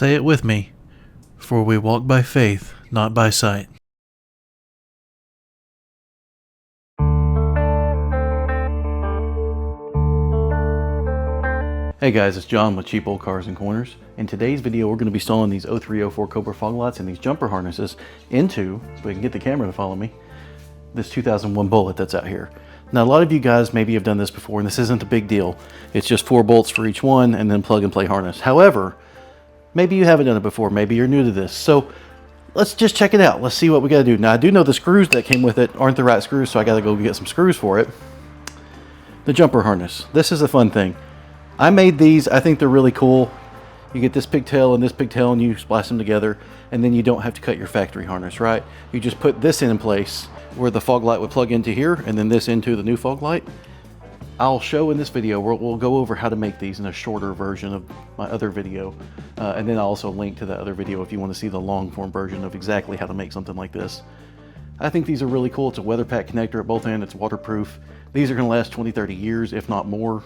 Say it with me, for we walk by faith, not by sight. Hey guys, it's John with Cheap Old Cars and Corners. In today's video, we're going to be installing these 0304 Cobra fog lights and these jumper harnesses into, so we can get the camera to follow me, this 2001 Bullet that's out here. Now, a lot of you guys maybe have done this before, and this isn't a big deal. It's just 4 bolts for each one and then plug and play harness. However, maybe you haven't done it before. Maybe you're new to this. So let's just check it out. Let's see what we got to do. Now, I do know the screws that came with it aren't the right screws, so I got to go get some screws for it. The jumper harness. This is a fun thing. I made these. I think they're really cool. You get this pigtail and this pigtail and you splice them together, and then you don't have to cut your factory harness, right? You just put this in place where the fog light would plug into here, and then this into the new fog light. I'll show in this video, we'll go over how to make these in a shorter version of my other video. And then I'll also link to that other video if you want to see the long form version of exactly how to make something like this. I think these are really cool. It's a weather pack connector at both ends. It's waterproof. These are going to last 20-30 years, if not more.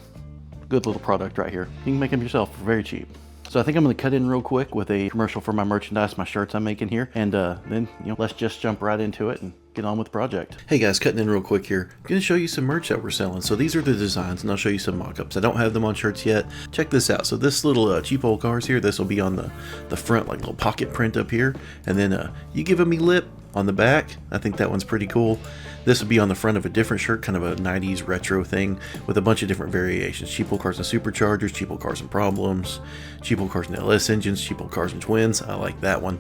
Good little product right here. You can make them yourself for very cheap. So I think I'm going to cut in real quick with a commercial for my merchandise, my shirts I'm making here, and then let's just jump right into it and get on with the project. Hey guys, cutting in real quick here. I'm going to show you some merch that we're selling. So these are the designs, and I'll show you some mock-ups. I don't have them on shirts yet. Check this out. So this little Cheap Old Cars here, this will be on the front, like little pocket print up here, and then you giving me lip on the back. I think that one's pretty cool. This would be on the front of a different shirt, kind of a 90s retro thing with a bunch of different variations. Cheap Old Cars and Superchargers, Cheap Old Cars and Problems, Cheap Old Cars and LS engines, Cheap Old Cars and Twins. I like that one.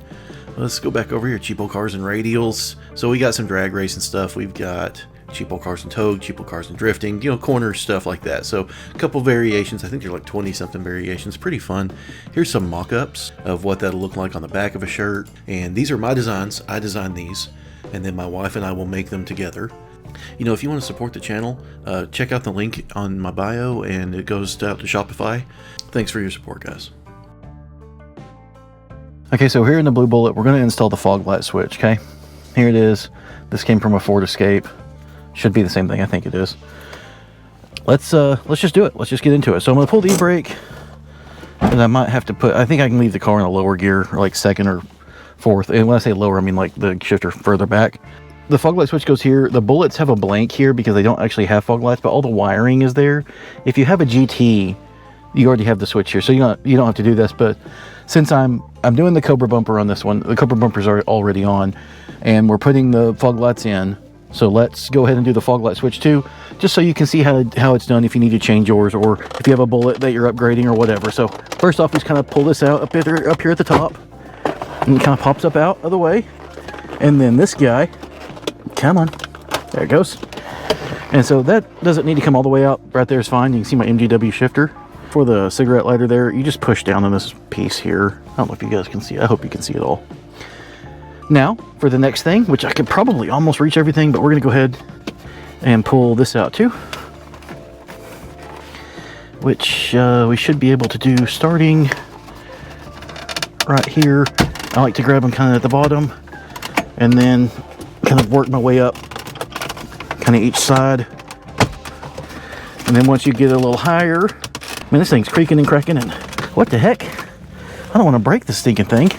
Let's go back over here. Cheap Old Cars and Radials. So we got some drag racing stuff. We've got Cheap Old Cars and Togue, Cheap Old Cars and Drifting, corner stuff like that. So a couple variations. I think they're like 20 something variations. Pretty fun. Here's some mock-ups of what that'll look like on the back of a shirt. And these are my designs. I designed these, and then my wife and I will make them together. If you want to support the channel, check out the link on my bio, and it goes out to Shopify. Thanks for your support, guys. Okay, so here in the Blue Bullet, we're going to install the fog light switch, okay? Here it is. This came from a Ford Escape. Should be the same thing. I think it is. Let's just do it. Let's just get into it. So I'm going to pull the e-brake, and I might have to put, I think I can leave the car in a lower gear, or like second or fourth. And when I say lower, I mean like the shifter further back. The fog light switch goes here. The Bullets have a blank here because they don't actually have fog lights, but all the wiring is there. If you have a GT, you already have the switch here, so you don't have to do this. But since I'm doing the Cobra bumper on this one, the Cobra bumpers are already on, and we're putting the fog lights in. So let's go ahead and do the fog light switch too, just so you can see how it's done if you need to change yours, or if you have a Bullet that you're upgrading or whatever. So first off, just kind of pull this out up here at the top, and it kind of pops up out of the way. And then this guy, come on, there it goes. And so that doesn't need to come all the way out. Right there is fine. You can see my MGW shifter. For the cigarette lighter there, you just push down on this piece here. I don't know if you guys can see it. I hope you can see it all. Now, for the next thing, which I could probably almost reach everything, but we're going to go ahead and pull this out too. Which we should be able to do starting right here. I like to grab them kind of at the bottom, and then kind of work my way up, kind of each side. And then once you get a little higher, man, this thing's creaking and cracking, and what the heck? I don't want to break this stinking thing.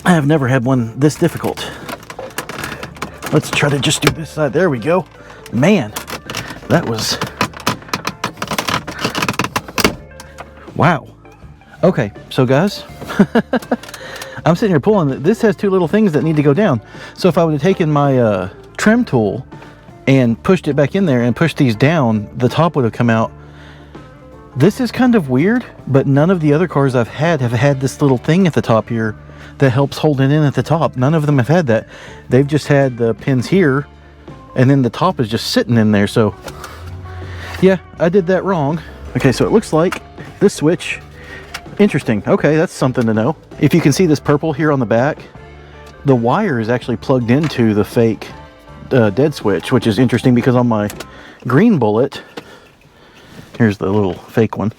I have never had one this difficult. Let's try to just do this side. There we go. Man, that was... wow. Okay, so guys, I'm sitting here pulling. This has 2 little things that need to go down. So if I would have taken my trim tool and pushed it back in there and pushed these down, the top would have come out. This is kind of weird, but none of the other cars I've had have had this little thing at the top here that helps hold it in at the top. None of them have had that. They've just had the pins here, and then the top is just sitting in there. So yeah, I did that wrong. Okay, so it looks like this switch, interesting. Okay, that's something to know. If you can see this purple here on the back, the wire is actually plugged into the fake dead switch, which is interesting because on my green Bullet, here's the little fake one.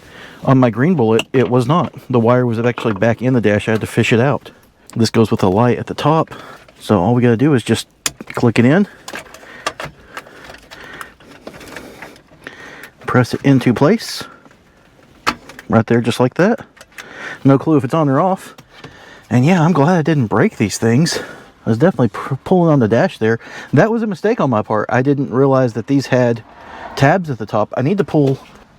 On my green Bullet, it was not. The wire was actually back in the dash. I had to fish it out. This goes with the light at the top. So all we got to do is just click it in, press it into place, right there, just like that. No clue if it's on or off. And yeah, I'm glad I didn't break these things. I was definitely pulling on the dash there. That was a mistake on my part. I didn't realize that these had tabs at the top. I need to pull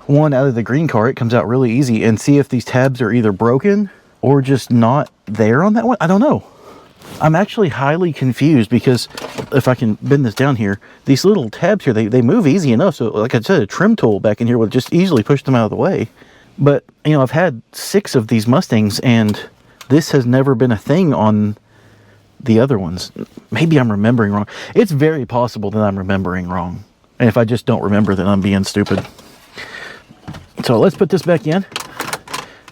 one out of the green car. It comes out really easy, and see if these tabs are either broken or just not there on that one. I don't know. I'm actually highly confused because if I can bend this down here, these little tabs here, they move easy enough. So like I said, a trim tool back in here would just easily push them out of the way. But, you know, I've had 6 of these Mustangs, and this has never been a thing on the other ones. Maybe I'm remembering wrong. It's very possible that I'm remembering wrong. And if I just don't remember, then I'm being stupid. So let's put this back in.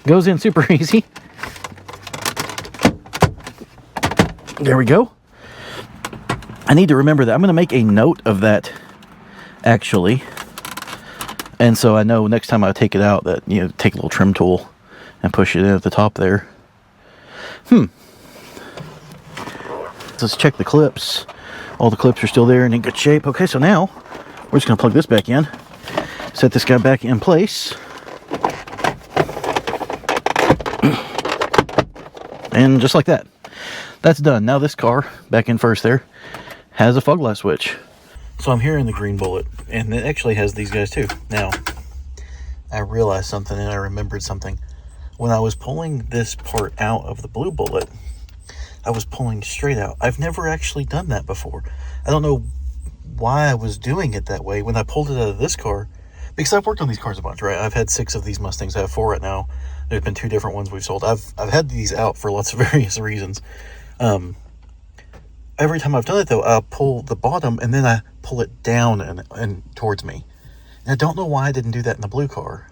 Goes in super easy. There we go. I need to remember that. I'm going to make a note of that, actually. And so I know next time I take it out that, you know, take a little trim tool and push it in at the top there. Let's check the clips. All the clips are still there and in good shape. Okay, so now we're just going to plug this back in. Set this guy back in place. And just like that. That's done. Now this car, back in first there, has a fog light switch. So I'm here in the green bullet, and it actually has these guys too. Now, I realized something and I remembered something. When I was pulling this part out of the blue bullet, I was pulling straight out. I've never actually done that before. I don't know why I was doing it that way when I pulled it out of this car, because I've worked on these cars a bunch, right? I've had 6 of these Mustangs. I have 4 right now. There's been 2 different ones we've sold. I've had these out for lots of various reasons. Every time I've done it though, I'll pull the bottom and then I pull it down and towards me. And I don't know why I didn't do that in the blue car.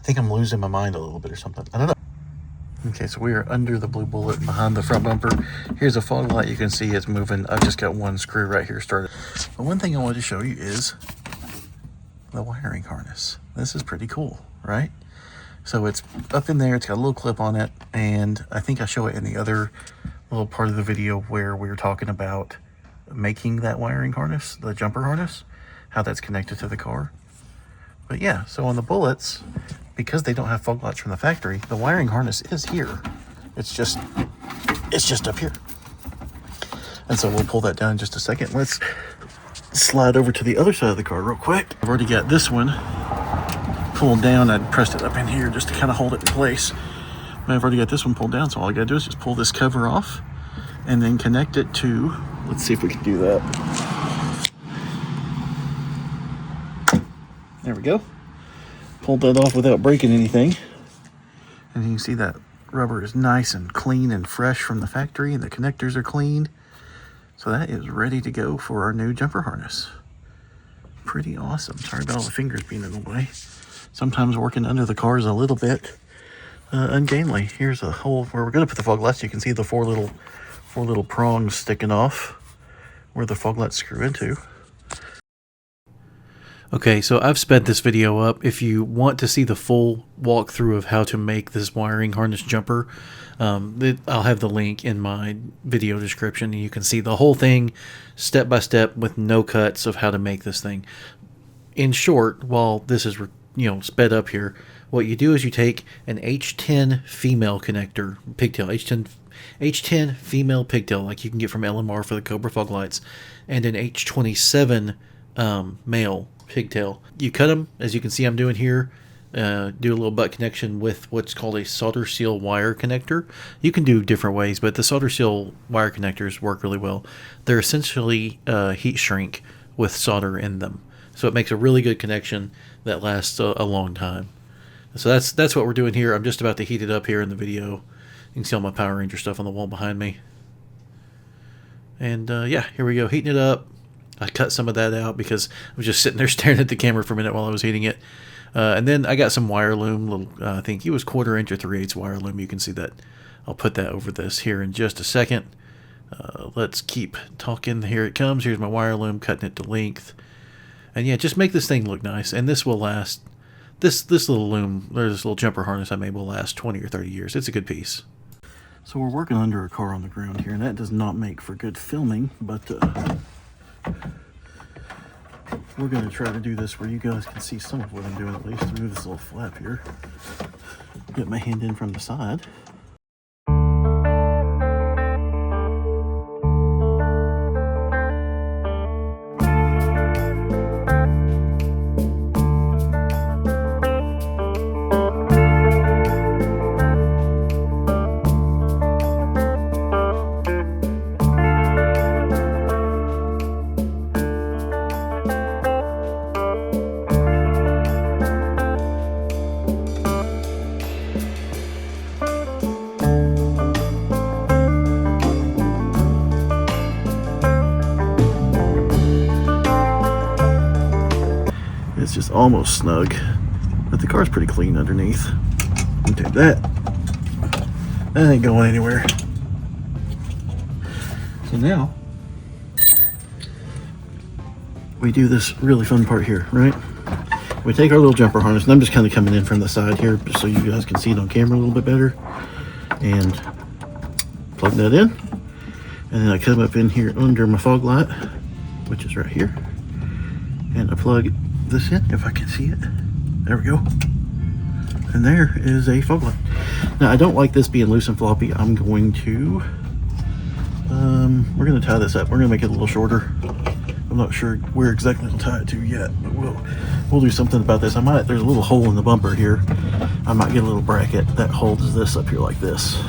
I think I'm losing my mind a little bit or something. I don't know. Okay, so we are under the blue bullet behind the front bumper. Here's a fog light. You can see it's moving. I've just got one screw right here started. But one thing I wanted to show you is the wiring harness. This is pretty cool, right? So it's up in there. It's got a little clip on it. And I think I show it in the other little part of the video where we were talking about making that wiring harness, the jumper harness, how that's connected to the car. But yeah, so on the bullets, because they don't have fog lights from the factory, the wiring harness is here. It's just up here. And so we'll pull that down in just a second. Let's slide over to the other side of the car real quick. I've already got this one pulled down. I pressed it up in here just to kind of hold it in place. But I've already got this one pulled down, so all I gotta do is just pull this cover off and then connect it to, let's see if we can do that. There we go. Pulled that off without breaking anything. And you can see that rubber is nice and clean and fresh from the factory, and the connectors are cleaned. So that is ready to go for our new jumper harness. Pretty awesome. Sorry about all the fingers being in the way. Sometimes working under the car is a little bit ungainly. Here's a hole where we're going to put the fog lights. You can see the four little prongs sticking off where the fog lights screw into. Okay, so I've sped this video up. If you want to see the full walkthrough of how to make this wiring harness jumper, I'll have the link in my video description, and you can see the whole thing step by step with no cuts of how to make this thing. In short, while this is sped up here, what you do is you take an H10 female connector pigtail, H10 female pigtail, like you can get from LMR for the Cobra fog lights, and an H27 male pigtail. You cut them, as you can see I'm doing here, do a little butt connection with what's called a solder seal wire connector. You can do different ways, but the solder seal wire connectors work really well. They're essentially heat shrink with solder in them, so it makes a really good connection that lasts a long time. So that's what we're doing here. I'm just about to heat it up here in the video. You can see all my Power Ranger stuff on the wall behind me. And yeah, here we go, heating it up. I cut some of that out because I was just sitting there staring at the camera for a minute while I was heating it. And then I got some wire loom, I think it was 1/4 inch or 3/8 wire loom. You can see that. I'll put that over this here in just a second. Let's keep talking. Here it comes. Here's my wire loom, cutting it to length. And yeah, just make this thing look nice. And this will last, this little loom, or this little jumper harness I made will last 20 or 30 years. It's a good piece. So we're working under a car on the ground here, and that does not make for good filming, but we're going to try to do this where you guys can see some of what I'm doing, at least to move this little flap here. Get my hand in from the side. It's just almost snug, but the car's pretty clean underneath. Okay, that ain't going anywhere. So now we do this really fun part here, right? We take our little jumper harness, and I'm just kind of coming in from the side here just so you guys can see it on camera a little bit better, and plug that in, and then I come up in here under my fog light, which is right here, and I plug this in, if I can see it. There we go. And there is a fog light. Now I don't like this being loose and floppy. I'm going to we're going to tie this up. We're going to make it a little shorter. I'm not sure where exactly we'll tie it to yet, but we'll do something about this. There's a little hole in the bumper here. I might get a little bracket that holds this up here like this.